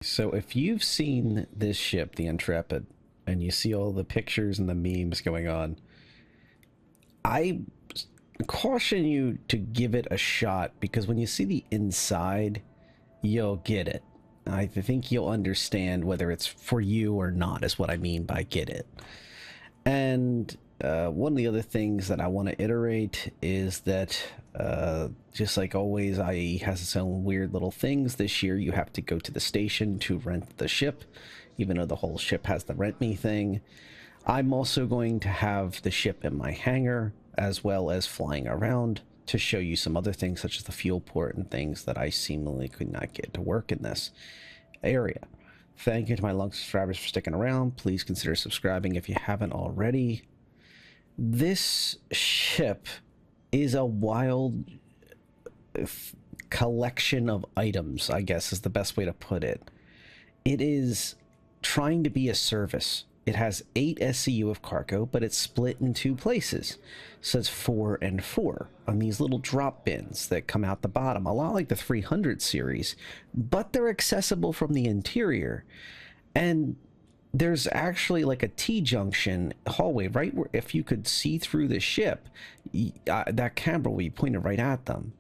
So if you've seen this ship, the Intrepid, and you see all the pictures and the memes going on, I caution you to give it a shot, because when you see the inside, you'll get it. I think you'll understand whether it's for you or not, is what I mean by get it. And one of the other things that I want to iterate is that, just like always, IE has its own weird little things. This year, you have to go to the station to rent the ship, even though the whole ship has the rent me thing. I'm also going to have the ship in my hangar, as well as flying around to show you some other things, such as the fuel port and things that I seemingly could not get to work in this area. Thank you to my long subscribers for sticking around. Please consider subscribing if you haven't already. This ship is a wild collection of items, I guess is the best way to put it. It is trying to be a service. It has 8 SCU of cargo, but it's split in 2 places. So it's 4 and 4 on these little drop bins that come out the bottom, a lot like the 300 series, but they're accessible from the interior. And there's actually like a T-junction hallway, right, where if you could see through the ship, that camera will be pointed right at them.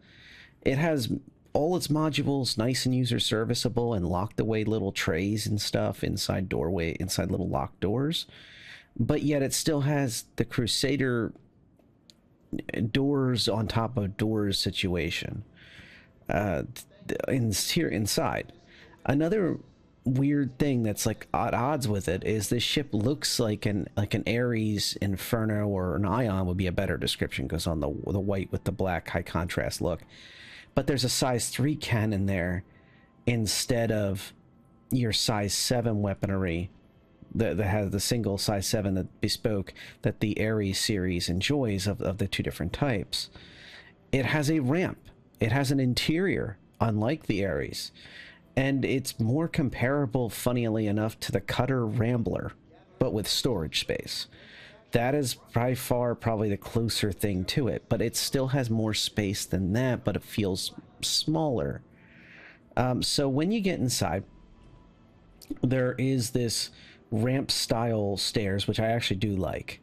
It has all its modules nice and user serviceable and locked away little trays and stuff inside little locked doors, but yet it still has the Crusader doors on top of doors situation inside. Another weird thing that's like at odds with it is this ship looks like an Ares Inferno, or an Ion would be a better description, because on the white with the black high contrast look. But there's a size 3 cannon there instead of your size 7 weaponry that has the single size 7 that bespoke that the Ares series enjoys of the 2 different types. It has a ramp. It has an interior, unlike the Ares. And it's more comparable, funnily enough, to the Cutter Rambler, but with storage space. That is by far probably the closer thing to it, but it still has more space than that, but it feels smaller. So when you get inside, there is this ramp style stairs, which I actually do like.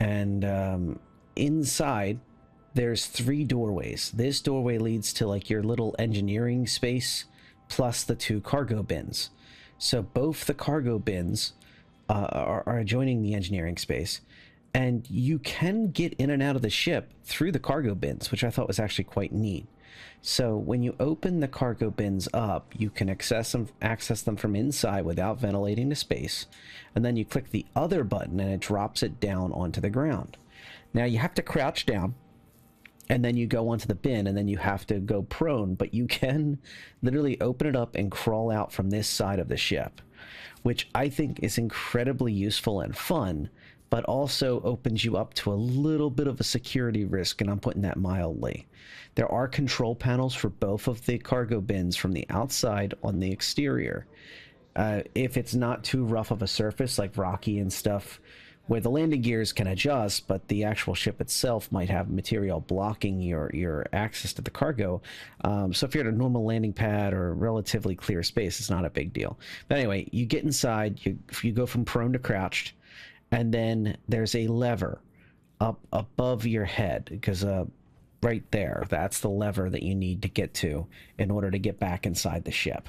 And inside, there's 3 doorways. This doorway leads to like your little engineering space, plus the 2 cargo bins. So both the cargo bins are adjoining the engineering space, and you can get in and out of the ship through the cargo bins, which I thought was actually quite neat. So when you open the cargo bins up, you can access them from inside without ventilating the space, and then you click the other button and it drops it down onto the ground. Now you have to crouch down, and then you go onto the bin, and then you have to go prone, but you can literally open it up and crawl out from this side of the ship, which I think is incredibly useful and fun, but also opens you up to a little bit of a security risk, and I'm putting that mildly. There are control panels for both of the cargo bins from the outside on the exterior. If it's not too rough of a surface, like rocky and stuff, where the landing gears can adjust, but the actual ship itself might have material blocking your access to the cargo. So if you're at a normal landing pad or relatively clear space, it's not a big deal. But anyway, you get inside, you go from prone to crouched, and then there's a lever up above your head, because right there, that's the lever that you need to get to in order to get back inside the ship.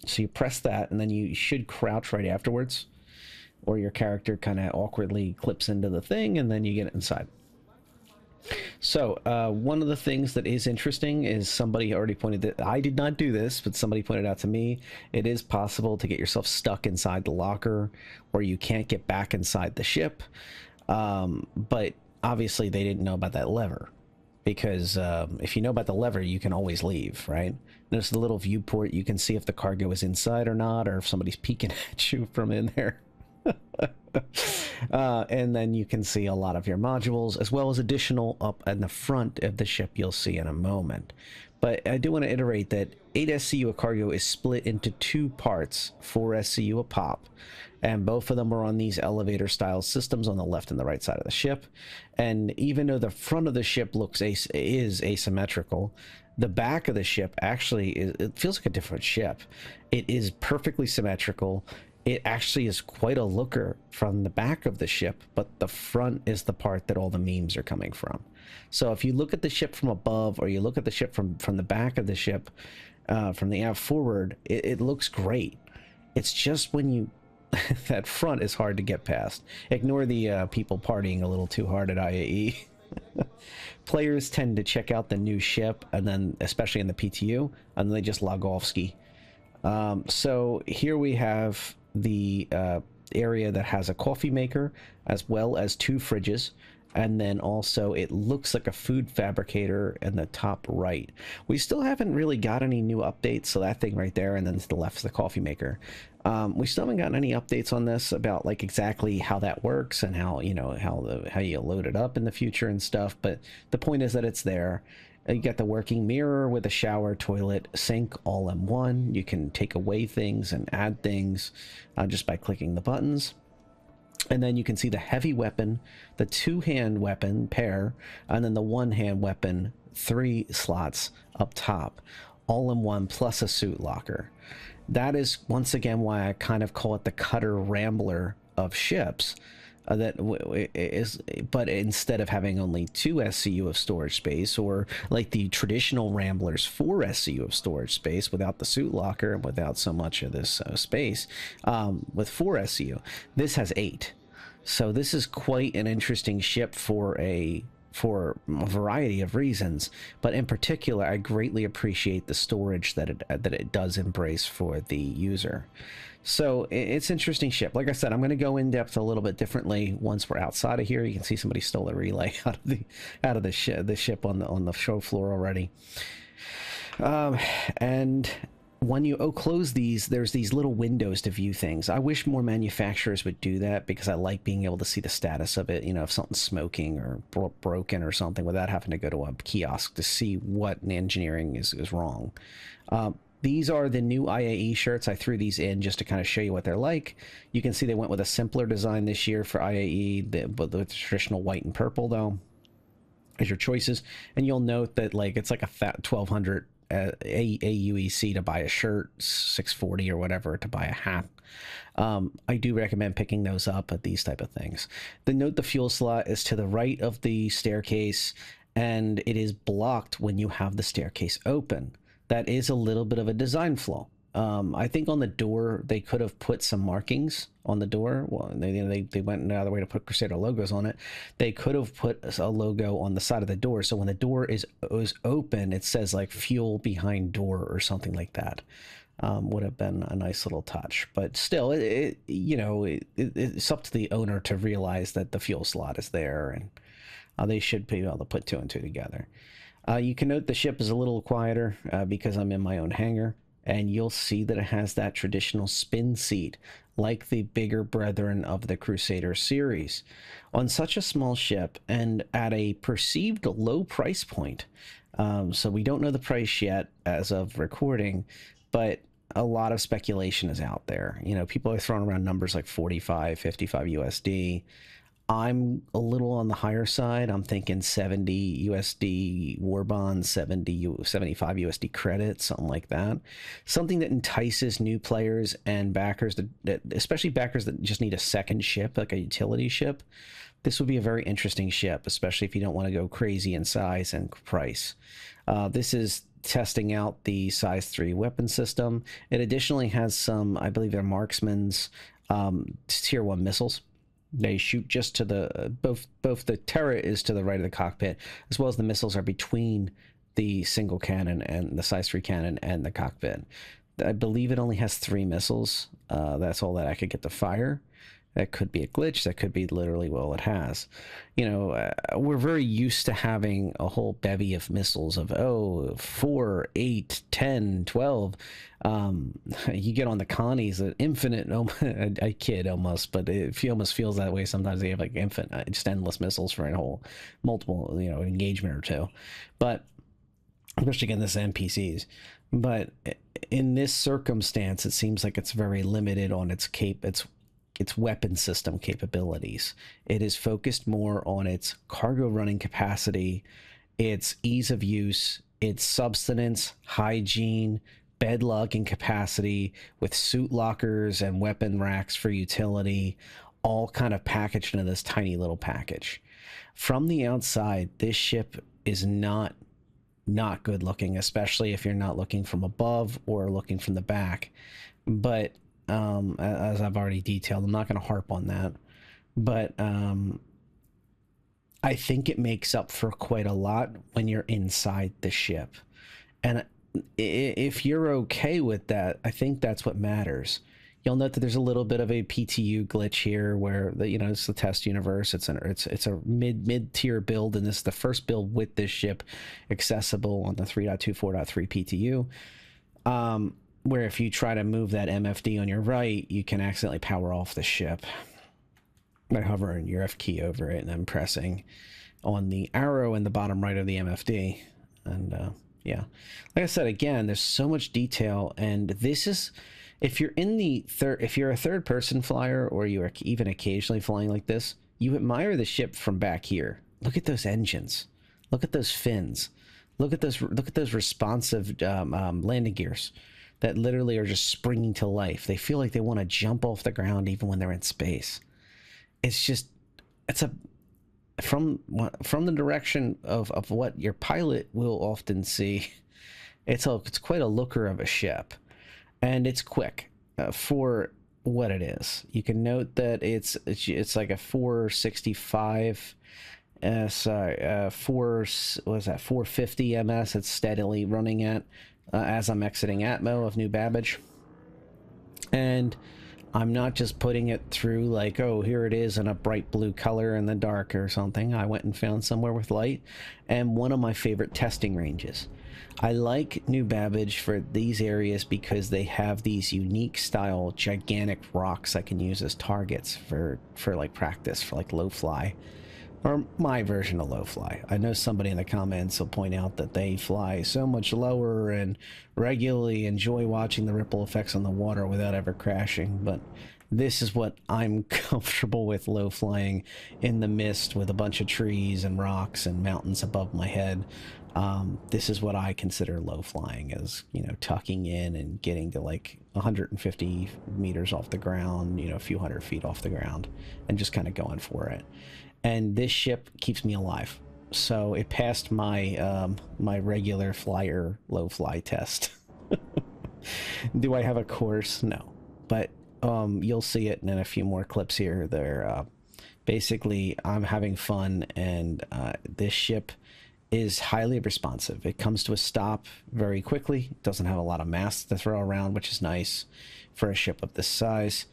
So you press that, and then you should crouch right afterwards, or your character kind of awkwardly clips into the thing, and then you get inside. So one of the things that is interesting is somebody already pointed that I did not do this, but somebody pointed out to me, it is possible to get yourself stuck inside the locker, or you can't get back inside the ship. But obviously they didn't know about that lever, because if you know about the lever, you can always leave, right? There's the little viewport. You can see if the cargo is inside or not, or if somebody's peeking at you from in there. And then you can see a lot of your modules, as well as additional up in the front of the ship you'll see in a moment. But I do want to iterate that 8 SCU of cargo is split into 2 parts, 4 SCU a pop, and both of them are on these elevator style systems on the left and the right side of the ship. And even though the front of the ship is asymmetrical, the back of the ship actually it feels like a different ship. It is perfectly symmetrical. It actually is quite a looker from the back of the ship, but the front is the part that all the memes are coming from. So if you look at the ship from above, or you look at the ship from the back of the ship, from the aft forward, it looks great. It's just when you that front is hard to get past. Ignore the people partying a little too hard at IAE. Players tend to check out the new ship, and then especially in the PTU, and then they just log off ski. So here we have the area that has a coffee maker as well as 2 fridges, and then also it looks like a food fabricator in the top right. We still haven't really got any new updates, so that thing right there, and then to the left is the coffee maker. We still haven't gotten any updates on this about like exactly how that works and how, you know, how you load it up in the future and stuff, but the point is that it's there. You got the working mirror with a shower, toilet, sink all in one. You can take away things and add things just by clicking the buttons. And then you can see the heavy weapon, the 2-hand weapon pair, and then the 1-hand weapon, 3 slots up top, all in one, plus a suit locker. That is once again why I kind of call it the Cutter Rambler of ships. But instead of having only 2 SCU of storage space, or like the traditional Ramblers 4 SCU of storage space without the suit locker and without so much of this space, with 4 SCU, this has 8. So this is quite an interesting ship for a variety of reasons, but in particular I greatly appreciate the storage that it does embrace for the user. So it's an interesting ship. Like I said, I'm going to go in depth a little bit differently once we're outside of here. You can see somebody stole a relay out of the ship on the show floor already. And when you close these, there's these little windows to view things. I wish more manufacturers would do that, because I like being able to see the status of it, you know, if something's smoking or broken or something, without having to go to a kiosk to see what engineering is wrong. These are the new IAE shirts. I threw these in just to kind of show you what they're like. You can see they went with a simpler design this year for IAE, but the traditional white and purple, though, as your choices. And you'll note that, like, it's like a fat 1200 AUEC to buy a shirt, 640 or whatever to buy a hat. I do recommend picking those up at these type of things. Note the fuel slot is to the right of the staircase, and it is blocked when you have the staircase open. That is a little bit of a design flaw. I think on the door they could have put some markings on the door. Well, they went out of the way to put Crusader logos on it. They could have put a logo on the side of the door, so when the door is open, it says like fuel behind door or something like that. Would have been a nice little touch, but still, it's up to the owner to realize that the fuel slot is there, and they should be able to put 2 and 2 together. You can note the ship is a little quieter because I'm in my own hangar, and you'll see that it has that traditional spin seat, like the bigger brethren of the Crusader series. On such a small ship and at a perceived low price point, so we don't know the price yet as of recording, but a lot of speculation is out there. You know, people are throwing around numbers like 45, 55 USD. I'm a little on the higher side. I'm thinking 70 USD war bonds, 75 USD credits, something like that. Something that entices new players and backers, especially backers that just need a second ship, like a utility ship. This would be a very interesting ship, especially if you don't want to go crazy in size and price. This is testing out the size 3 weapon system. It additionally has some, I believe they're marksman's tier 1 missiles. They shoot just to the both the turret is to the right of the cockpit, as well as the missiles are between the single cannon and the size 3 cannon and the cockpit. I believe it only has 3 missiles. That's all that I could get to fire. That could be a glitch. That could be literally all it has. You know, we're very used to having a whole bevy of missiles of 4, 8, 10, 12. You get on the Connies, an infinite. I kid almost, but it almost feels that way sometimes. They have like infinite, just endless missiles for a whole multiple, engagement or two. But especially again, this is NPCs. But in this circumstance, it seems like it's very limited on its weapon system capabilities. It is focused more on its cargo running capacity, its ease of use, its subsistence, hygiene, bed logging capacity, with suit lockers and weapon racks for utility, all kind of packaged into this tiny little package. From the outside, this ship is not good looking, especially if you're not looking from above or looking from the back. But as I've already detailed, I'm not going to harp on that. But I think it makes up for quite a lot when you're inside the ship. And if you're okay with that, I think that's what matters. You'll note that there's a little bit of a PTU glitch here, where it's the test universe. It's a mid tier build, and this is the first build with this ship accessible on the 3.2.4.3 PTU. Where if you try to move that MFD on your right, you can accidentally power off the ship by hovering your F key over it and then pressing on the arrow in the bottom right of the MFD. And yeah, like I said, again, there's so much detail, and this is, if you're a third person flyer, or you are even occasionally flying like this, you admire the ship from back here. Look at those engines. Look at those fins. Look at those responsive landing gears that literally are just springing to life. They feel like they want to jump off the ground even when they're in space. From the direction of what your pilot will often see, it's quite a looker of a ship, and it's quick for what it is. You can note that it's like a 465 450 ms. It's steadily running at as I'm exiting Atmo of New Babbage, and I'm not just putting it through like, oh, here it is in a bright blue color in the dark or something. I went and found somewhere with light, and one of my favorite testing ranges. I like New Babbage for these areas because they have these unique style gigantic rocks I can use as targets for like practice, for like low fly, or my version of low fly. I know somebody in the comments will point out that they fly so much lower and regularly enjoy watching the ripple effects on the water without ever crashing, but this is what I'm comfortable with, low flying in the mist with a bunch of trees and rocks and mountains above my head. This is what I consider low flying, as, tucking in and getting to like 150 meters off the ground, a few hundred feet off the ground, and just kind of going for it. And this ship keeps me alive, so it passed my my regular flyer low fly test. Do I have a course? No, but you'll see it in a few more clips here. Basically, I'm having fun, and this ship is highly responsive. It comes to a stop very quickly. It doesn't have a lot of mass to throw around, which is nice for a ship of this size.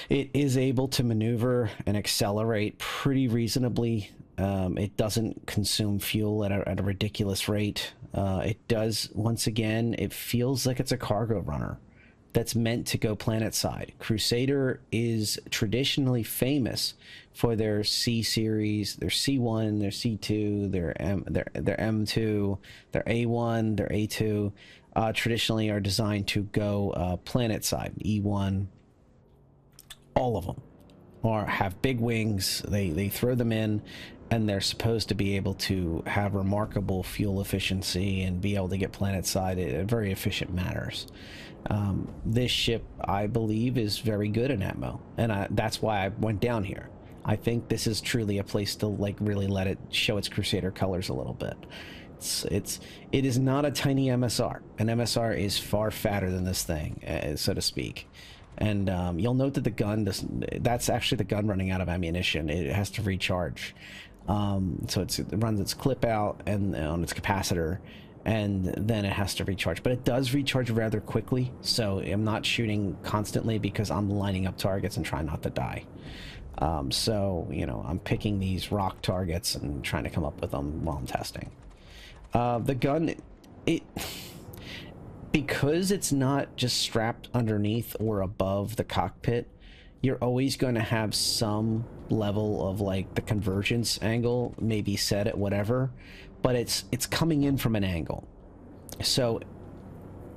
It is able to maneuver and accelerate pretty reasonably. It doesn't consume fuel at a ridiculous rate. It does, once again, it feels like it's a cargo runner that's meant to go planet side. Crusader is traditionally famous for their C series, their C1, their C2, their M2, their A1, their A2. Traditionally are designed to go planet side, E1. All of them have big wings. They throw them in, and they're supposed to be able to have remarkable fuel efficiency and be able to get planet side in very efficient manners. This ship, I believe, is very good in Atmo, and that's why I went down here. I think this is truly a place to like really let it show its Crusader colors a little bit. It is not a tiny MSR. An MSR is far fatter than this thing, so to speak. And you'll note that the gun that's actually the gun running out of ammunition. It has to recharge. So it runs its clip out and on its capacitor, and then it has to recharge. But it does recharge rather quickly, so I'm not shooting constantly because I'm lining up targets and trying not to die. So, I'm picking these rock targets and trying to come up with them while I'm testing. The gun, because it's not just strapped underneath or above the cockpit, you're always going to have some level of like the convergence angle maybe set at whatever, but it's coming in from an angle. So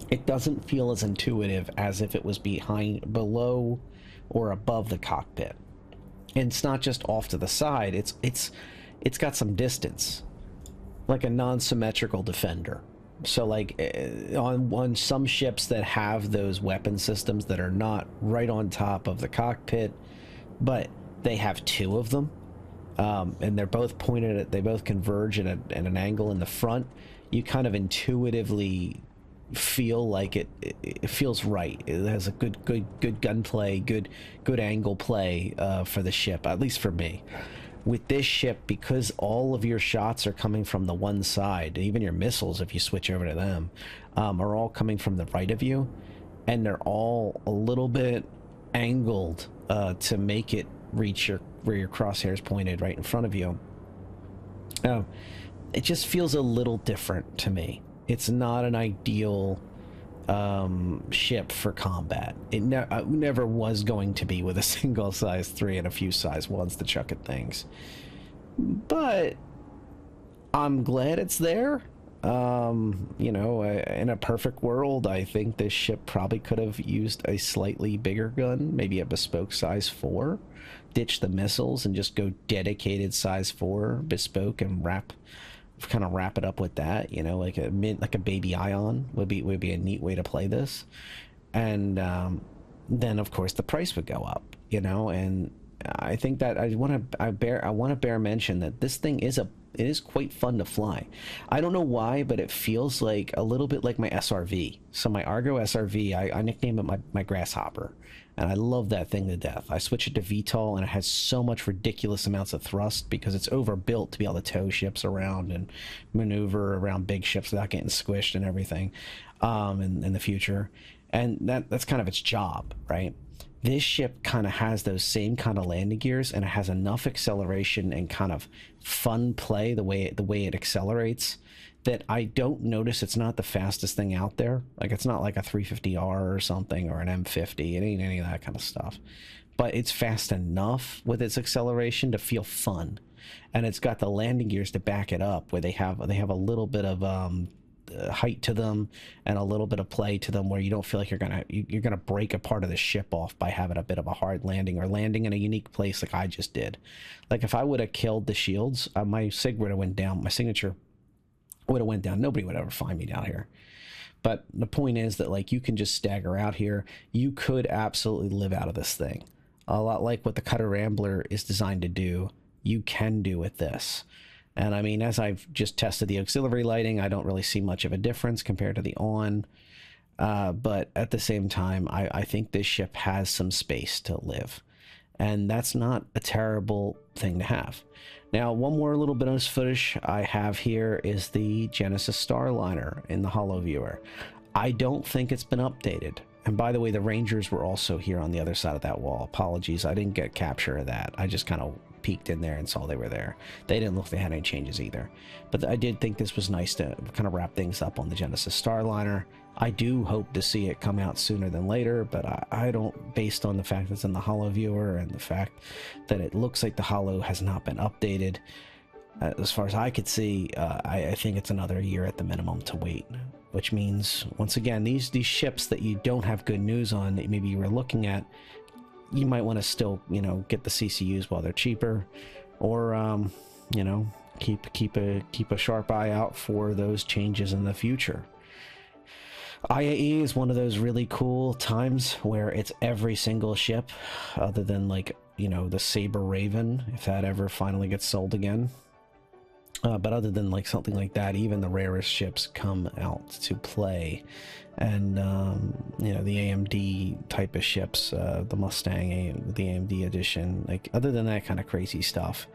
it doesn't feel as intuitive as if it was below or above the cockpit. And it's not just off to the side, it's got some distance, like a non-symmetrical defender. So like on some ships that have those weapon systems that are not right on top of the cockpit, but they have two of them, and they're both pointed at, they both converge at an angle in the front, you kind of intuitively feel like it feels right. It has a good gunplay, good angle play for the ship, at least for me. With this ship, because all of your shots are coming from the one side, even your missiles, if you switch over to them, are all coming from the right of you, and they're all a little bit angled to make it reach where your crosshair's pointed right in front of you. It just feels a little different to me. It's not an ideal ship for combat. It never was going to be with a single size 3 and a few size 1s to chuck at things. But I'm glad it's there. You know, in a perfect world, I think this ship probably could have used a slightly bigger gun, maybe a bespoke size 4. Ditch the missiles and just go dedicated size 4 bespoke and kind of wrap it up with that, you know, like a baby ion would be a neat way to play this. And then of course the price would go up, you know. And I think that I want to bear mention that this thing it is quite fun to fly. I don't know why, but it feels like a little bit like my SRV. So my Argo SRV, I nicknamed it my Grasshopper, and I love that thing to death. I switched it to VTOL, and it has so much ridiculous amounts of thrust because it's overbuilt to be able to tow ships around and maneuver around big ships without getting squished and everything in the future. And that's kind of its job, right? This ship kind of has those same kind of landing gears, and it has enough acceleration and kind of fun play the way it accelerates, that I don't notice it's not the fastest thing out there. Like, it's not like a 350R or something or an M50. It ain't any of that kind of stuff. But it's fast enough with its acceleration to feel fun. And it's got the landing gears to back it up, where they have a little bit of height to them and a little bit of play to them, where you don't feel like you're gonna break a part of the ship off by having a bit of a hard landing or landing in a unique place like I just did. Like, if I would have killed the shields, my sig would have went down, my signature would have went down. Nobody would ever find me down here. But the point is that, like, you can just stagger out here. You could absolutely live out of this thing, a lot like what the Cutter Rambler is designed to do. You can do with this. And I mean, as I've just tested the auxiliary lighting, I don't really see much of a difference compared to the on. But at the same time, I think this ship has some space to live. And that's not a terrible thing to have. Now, one more little bonus footage I have here is the Genesis Starliner in the Holo viewer. I don't think it's been updated. And by the way, the Rangers were also here on the other side of that wall. Apologies, I didn't get capture of that. I just kind of peeked in there and saw they were there. They didn't look like they had any changes either. But I did think this was nice to kind of wrap things up on the Genesis Starliner. I do hope to see it come out sooner than later, but I don't, based on the fact that it's in the Holo viewer and the fact that it looks like the Holo has not been updated, as far as I could see, I think it's another year at the minimum to wait. Which means, once again, these ships that you don't have good news on, that maybe you were looking at, you might want to still, you know, get the CCUs while they're cheaper, or you know, keep a sharp eye out for those changes in the future. IAE is one of those really cool times where it's every single ship, other than, like, you know, the Saber Raven, if that ever finally gets sold again. But other than, like, something like that, even the rarest ships come out to play. And you know, the AMD type of ships, the Mustang, the AMD edition, like, other than that kind of crazy stuff,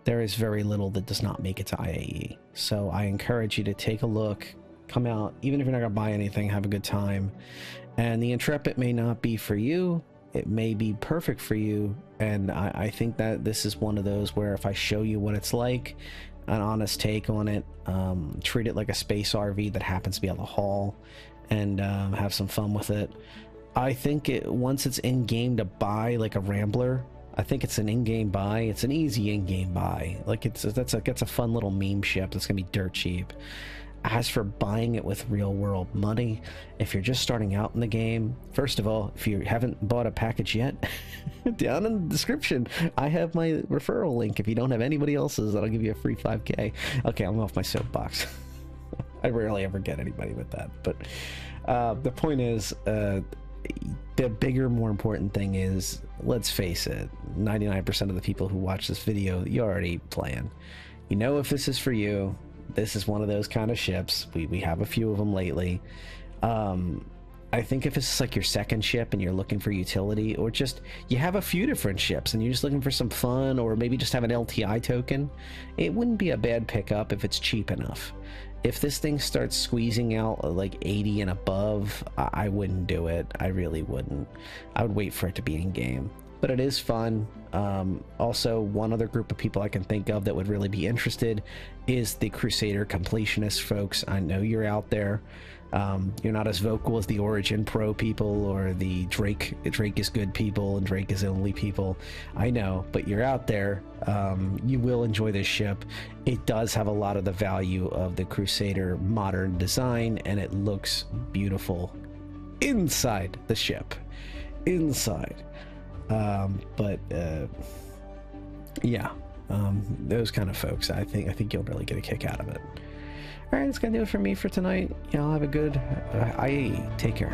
there is very little that does not make it to IAE. So I encourage you to take a look, come out, even if you're not gonna buy anything, have a good time. And the Intrepid may not be for you, it may be perfect for you, and I think that this is one of those where if I show you what it's like, an honest take on it, treat it like a space RV that happens to be able to haul, and have some fun with it. I think once it's in game to buy, like a Rambler, I think it's an in-game buy. It's an easy in-game buy. Like that's a fun little meme ship that's gonna be dirt cheap. As for buying it with real-world money, if you're just starting out in the game, first of all, if you haven't bought a package yet, down in the description, I have my referral link. If you don't have anybody else's, that'll give you a free 5K. Okay, I'm off my soapbox. I rarely ever get anybody with that, but the point is, the bigger, more important thing is, let's face it, 99% of the people who watch this video, you're already playing. You know if this is for you. This is one of those kind of ships. We have a few of them lately. I think if it's like your second ship and you're looking for utility, or just you have a few different ships and you're just looking for some fun, or maybe just have an LTI token, it wouldn't be a bad pickup if it's cheap enough. If this thing starts squeezing out like 80 and above, I wouldn't do it. I really wouldn't. I would wait for it to be in game. But it is fun. Also, one other group of people I can think of that would really be interested is the Crusader completionist folks. I know you're out there. You're not as vocal as the Origin Pro people or the Drake is good people and Drake is only people. I know, but you're out there. You will enjoy this ship. It does have a lot of the value of the Crusader modern design, and it looks beautiful inside the ship. Inside. Yeah, those kind of folks, I think you'll really get a kick out of it. All right, that's gonna do it for me for tonight. Y'all have a good take care.